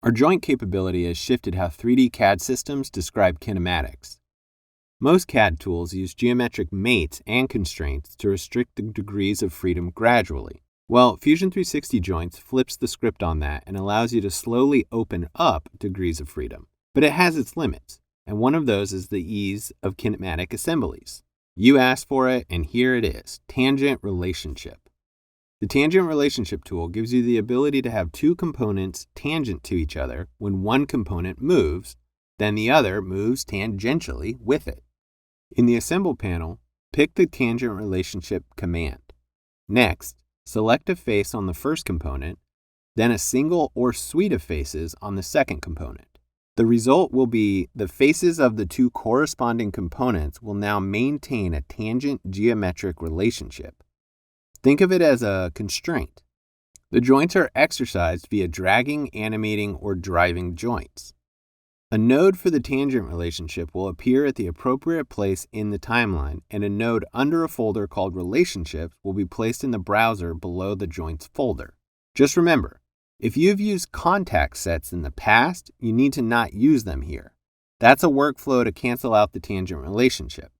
Our joint capability has shifted how 3D CAD systems describe kinematics. Most CAD tools use geometric mates and constraints to restrict the degrees of freedom gradually. Well, Fusion 360 Joints flips the script on that and allows you to slowly open up degrees of freedom. But it has its limits, and one of those is the ease of kinematic assemblies. You asked for it, and here it is, tangent relationship. The tangent relationship tool gives you the ability to have two components tangent to each other when one component moves, then the other moves tangentially with it. In the Assemble panel, pick the tangent relationship command. Next, select a face on the first component, then a single or suite of faces on the second component. The result will be the faces of the two corresponding components will now maintain a tangent geometric relationship. Think of it as a constraint. The joints are exercised via dragging, animating, or driving joints. A node for the tangent relationship will appear at the appropriate place in the timeline, and a node under a folder called Relationships will be placed in the browser below the joints folder. Just remember, if you've used contact sets in the past, you need to not use them here. That's a workflow to cancel out the tangent relationship.